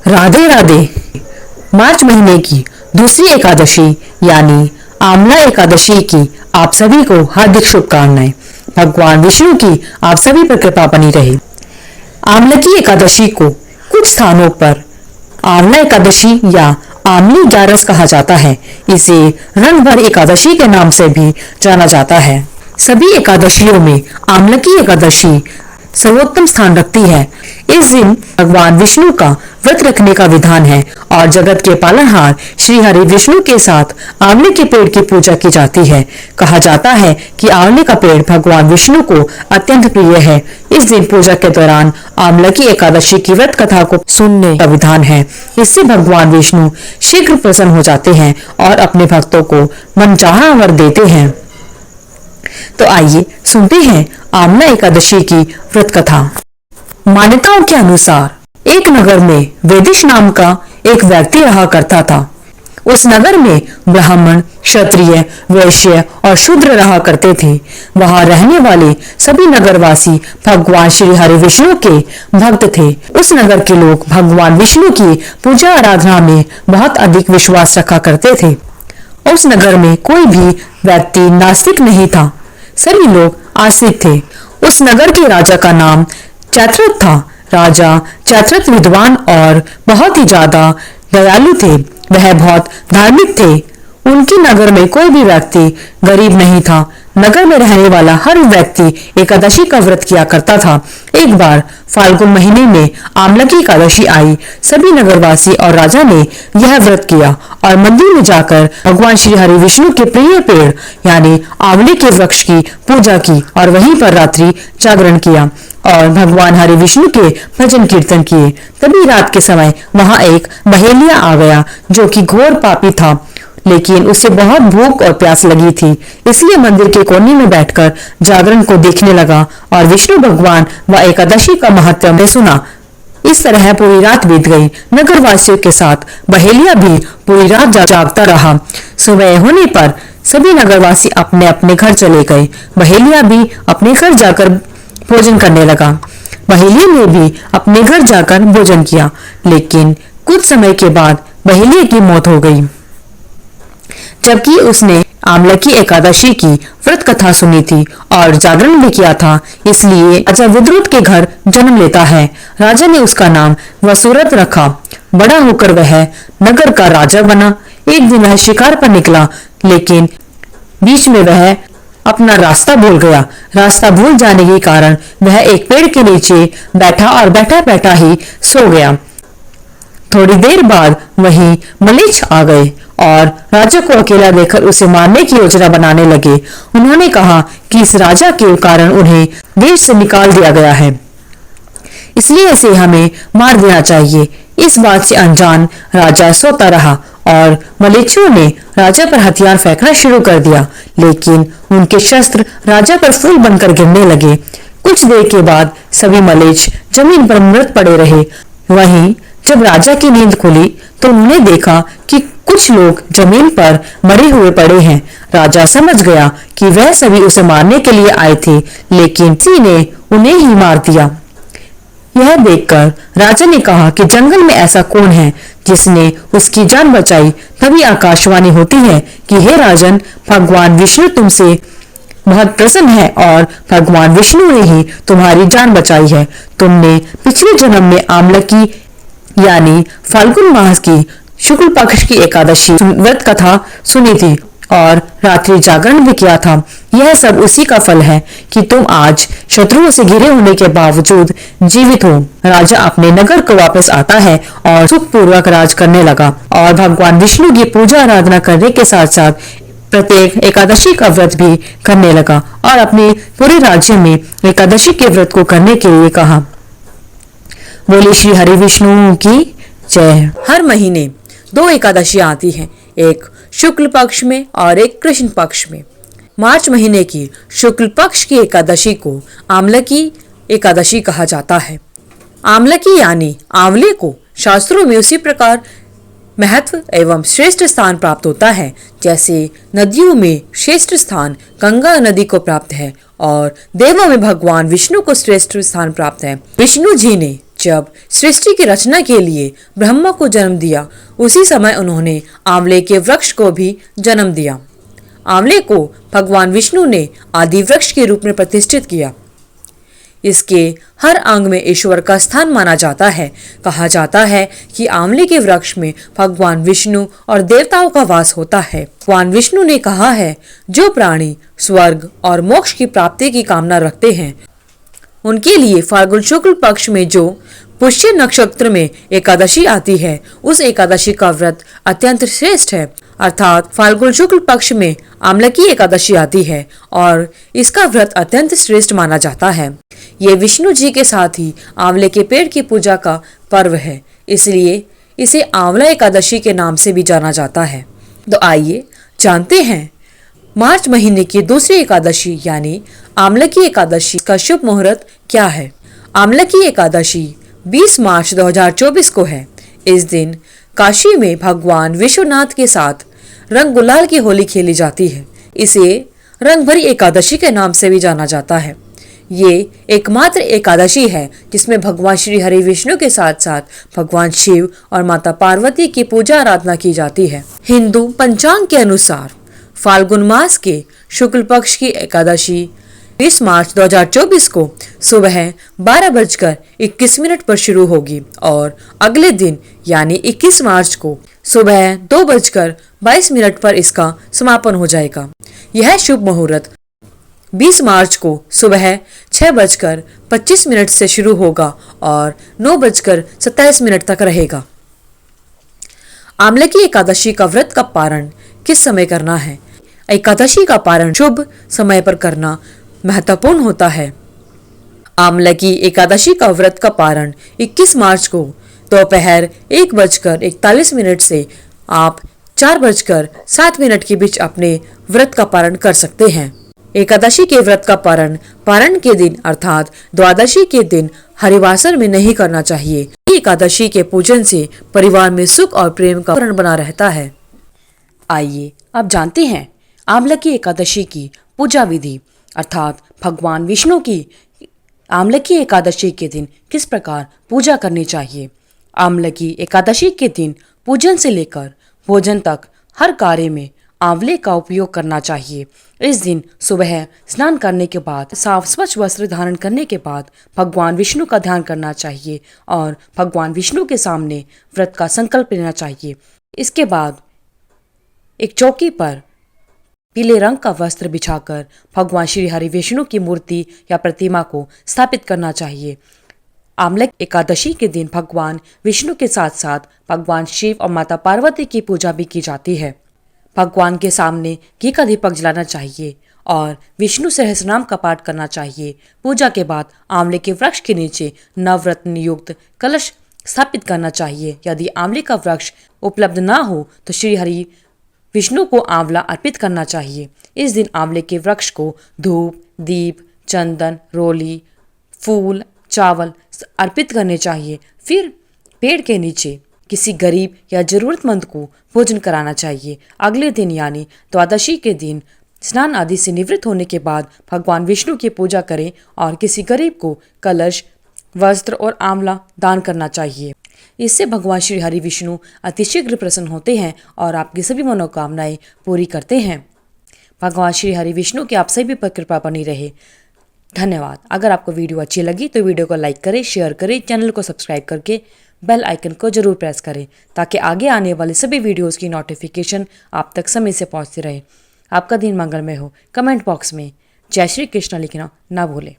राधे राधे। मार्च महीने की दूसरी एकादशी यानी आमला एकादशी की आप सभी को हार्दिक शुभकामनाएं। भगवान विष्णु की आप सभी पर कृपा बनी रहे। आमलकी एकादशी को कुछ स्थानों पर आमला एकादशी या आमली ग्यारस कहा जाता है। इसे रंग भर एकादशी के नाम से भी जाना जाता है। सभी एकादशियों में आमलकी एकादशी सर्वोत्तम स्थान रखती है। इस दिन भगवान विष्णु का व्रत रखने का विधान है और जगत के पालनहार श्री हरि विष्णु के साथ आंवले के पेड़ की पूजा की जाती है। कहा जाता है कि आंवले का पेड़ भगवान विष्णु को अत्यंत प्रिय है। इस दिन पूजा के दौरान आंवला की एकादशी की व्रत कथा को सुनने का विधान है। इससे भगवान विष्णु शीघ्र प्रसन्न हो जाते हैं और अपने भक्तों को मनचाहा वर देते हैं। तो आइए सुनते हैं आमला एकादशी की व्रत कथा। मान्यताओं के अनुसार एक नगर में वेदिश नाम का एक व्यक्ति रहा करता था। उस नगर में ब्राह्मण, क्षत्रिय, वैश्य और शूद्र रहा करते थे। वहां रहने वाले सभी नगरवासी भगवान श्री हरि विष्णु के भक्त थे। उस नगर के लोग भगवान विष्णु की पूजा आराधना में बहुत अधिक विश्वास रखा करते थे। उस नगर में कोई भी व्यक्ति नास्तिक नहीं था। सभी लोग आस्तिक थे। उस नगर के राजा का नाम चैत्रथ था। राजा चैत्रथ विद्वान और बहुत ही ज्यादा दयालु थे। वह बहुत धार्मिक थे। उनके नगर में कोई भी व्यक्ति गरीब नहीं था। नगर में रहने वाला हर व्यक्ति एकादशी का व्रत किया करता था। एक बार फाल्गुन महीने में आमला की एकादशी आई। सभी नगरवासी और राजा ने यह व्रत किया और मंदिर में जाकर भगवान श्री हरि विष्णु के प्रिय पेड़ यानी आंवले के वृक्ष की पूजा की और वहीं पर रात्रि जागरण किया और भगवान हरि विष्णु के भजन कीर्तन किए। तभी रात के समय वहां एक बहेलिया आ गया जो कि घोर पापी था, लेकिन उसे बहुत भूख और प्यास लगी थी। इसलिए मंदिर के कोने में बैठकर जागरण को देखने लगा और विष्णु भगवान व एकादशी का महत्व सुना। इस तरह पूरी रात बीत गई। नगरवासियों के साथ बहेलिया भी पूरी रात जागता रहा। सुबह होने पर सभी नगरवासी अपने अपने घर चले गए। बहेलिया भी अपने घर जाकर भोजन करने लगा। बहेलिया ने भी अपने घर जाकर भोजन किया, लेकिन कुछ समय के बाद बहेलिया की मौत हो गई, जबकि उसने आमला की एकादशी की व्रत कथा सुनी थी और जागरण भी किया था। इसलिए राजा विद्रुत के घर जन्म लेता है। राजा ने उसका नाम वसुरथ रखा। बड़ा होकर वह नगर का राजा बना। एक दिन वह शिकार पर निकला, लेकिन बीच में वह अपना रास्ता भूल गया। रास्ता भूल जाने के कारण वह एक पेड़ के नीचे बैठा और बैठा बैठा ही सो गया। थोड़ी देर बाद वहीं मलेच्छ आ गए और राजा को अकेला देखकर उसे मारने की योजना बनाने लगे। उन्होंने कहा कि इस राजा के कारण उन्हें देश से निकाल दिया गया है, इसलिए इसे हमें मार देना चाहिए। इस बात से अनजान राजा सोता रहा और मलेच्छों ने राजा पर हथियार फेंकना शुरू कर दिया, लेकिन उनके शस्त्र राजा पर फूल बनकर गिरने लगे। कुछ देर के बाद सभी मलेच्छ जमीन पर मृत पड़े रहे। वहीं जब राजा की नींद खुली तो उन्होंने देखा कि कुछ लोग जमीन पर मरे हुए पड़े हैं। राजा समझ गया कि वह सभी उसे मारने के लिए आए थे, लेकिन किसी ने उन्हें ही मार दिया। यह देखकर राजा ने कहा कि जंगल में ऐसा कौन है जिसने उसकी जान बचाई। तभी आकाशवाणी होती है कि हे राजन, भगवान विष्णु तुमसे बहुत प्रसन्न है और भगवान विष्णु ने ही तुम्हारी जान बचाई है। तुमने पिछले जन्म में आमला की यानी फाल्गुन मास की शुक्ल पक्ष की एकादशी व्रत कथा सुनी थी और रात्रि जागरण भी किया था। यह सब उसी का फल है कि तुम आज शत्रुओं से घिरे होने के बावजूद जीवित हो। राजा अपने नगर को वापस आता है और सुखपूर्वक राज करने लगा और भगवान विष्णु की पूजा आराधना करने के साथ साथ प्रत्येक एकादशी का व्रत भी करने लगा और अपने पूरे राज्य में एकादशी के व्रत को करने के लिए कहा। बोले श्री हरि विष्णु की जय। हर महीने 2 एकादशियां आती हैं, एक शुक्ल पक्ष में और एक कृष्ण पक्ष में। मार्च महीने की शुक्ल पक्ष की एकादशी को आमला की एकादशी कहा जाता है। आमला की यानी आंवले को शास्त्रों में उसी प्रकार महत्व एवं श्रेष्ठ स्थान प्राप्त होता है जैसे नदियों में श्रेष्ठ स्थान गंगा नदी को प्राप्त है और देवों में भगवान विष्णु को श्रेष्ठ स्थान प्राप्त है। विष्णु जी ने जब सृष्टि की रचना के लिए ब्रह्मा को जन्म दिया, उसी समय उन्होंने आंवले के वृक्ष को भी जन्म दिया। आंवले को भगवान विष्णु ने आदि वृक्ष के रूप में प्रतिष्ठित किया। इसके हर अंग में ईश्वर का स्थान माना जाता है। कहा जाता है कि आंवले के वृक्ष में भगवान विष्णु और देवताओं का वास होता है। भगवान विष्णु ने कहा है, जो प्राणी स्वर्ग और मोक्ष की प्राप्ति की कामना रखते हैं, उनके लिए फाल्गुन शुक्ल पक्ष में जो पुष्य नक्षत्र में एकादशी आती है, उस एकादशी का व्रत अत्यंत श्रेष्ठ है। अर्थात फाल्गुन शुक्ल पक्ष में आमलकी एकादशी आती है और इसका व्रत अत्यंत श्रेष्ठ माना जाता है। ये विष्णु जी के साथ ही आंवले के पेड़ की पूजा का पर्व है, इसलिए इसे आंवला एकादशी के नाम से भी जाना जाता है। तो आइए जानते हैं मार्च महीने की दूसरी एकादशी यानी आमलकी एकादशी का शुभ मुहूर्त क्या है। आमलकी एकादशी 20 मार्च 2024 को है। इस दिन काशी में भगवान विश्वनाथ के साथ रंग गुलाल की होली खेली जाती है। इसे रंग भरी एकादशी के नाम से भी जाना जाता है। ये एकमात्र एकादशी है जिसमें भगवान श्री हरि विष्णु के साथ साथ भगवान शिव और माता पार्वती की पूजा आराधना की जाती है। हिंदू पंचांग के अनुसार फाल्गुन मास के शुक्ल पक्ष की एकादशी 20 मार्च 2024 को सुबह 12:21 पर शुरू होगी और अगले दिन यानी 21 मार्च को सुबह 2:22 पर इसका समापन हो जाएगा। यह शुभ मुहूर्त 20 मार्च को सुबह 6:25 से शुरू होगा और 9:27 तक रहेगा। आमलकी एकादशी का व्रत का पारण किस समय करना है? एकादशी का पारण शुभ समय पर करना महत्वपूर्ण होता है। आमलकी एकादशी का व्रत का पारण 21 मार्च को दोपहर 1:41 से आप 4:07 के बीच अपने व्रत का पारण कर सकते हैं। एकादशी के व्रत का पारण के दिन अर्थात द्वादशी के दिन हरिवासर में नहीं करना चाहिए। एकादशी के पूजन से परिवार में सुख और प्रेम का वातावरण बना रहता है। आइए अब जानते हैं आमलकी एकादशी की पूजा विधि अर्थात भगवान विष्णु की आमलकी एकादशी के दिन किस प्रकार पूजा करनी चाहिए। आमलकी एकादशी के दिन पूजन से लेकर भोजन तक हर कार्य में आंवले का उपयोग करना चाहिए। इस दिन सुबह स्नान करने के बाद साफ स्वच्छ वस्त्र धारण करने के बाद भगवान विष्णु का ध्यान करना चाहिए और भगवान विष्णु के सामने व्रत का संकल्प लेना चाहिए। इसके बाद एक चौकी पर पीले रंग का वस्त्र बिछाकर भगवान श्री हरि विष्णु की मूर्ति या प्रतिमा को स्थापित करना चाहिए। आमलकी एकादशी के दिन भगवान विष्णु के साथ साथ भगवान शिव और माता पार्वती की पूजा भी की जाती है। भगवान के सामने घी का दीपक जलाना चाहिए और विष्णु सहस्रनाम का पाठ करना चाहिए। पूजा के बाद आंवले के वृक्ष के नीचे नवरत्न युक्त कलश स्थापित करना चाहिए। यदि आंवले का वृक्ष उपलब्ध ना हो तो श्री हरि विष्णु को आंवला अर्पित करना चाहिए। इस दिन आंवले के वृक्ष को धूप, दीप, चंदन, रोली, फूल, चावल अर्पित करने चाहिए। फिर पेड़ के नीचे किसी गरीब या जरूरतमंद को भोजन कराना चाहिए। अगले दिन यानी द्वादशी के दिन स्नान आदि से निवृत्त होने के बाद भगवान विष्णु की पूजा करें और किसी गरीब को कलश, वस्त्र और आंवला दान करना चाहिए। इससे भगवान श्री हरि विष्णु अतिशीघ्र प्रसन्न होते हैं और आपकी सभी मनोकामनाएं पूरी करते हैं। भगवान श्री हरि विष्णु की आप सभी पर कृपा बनी रहे। धन्यवाद। अगर आपको वीडियो अच्छी लगी तो वीडियो को लाइक करें, शेयर करें, चैनल को सब्सक्राइब करके बेल आइकन को जरूर प्रेस करें ताकि आगे आने वाले सभी वीडियोस की नोटिफिकेशन आप तक समय से पहुंचती रहे। आपका दिन मंगलमय हो। कमेंट बॉक्स में जय श्री कृष्ण लिखना ना भूलें।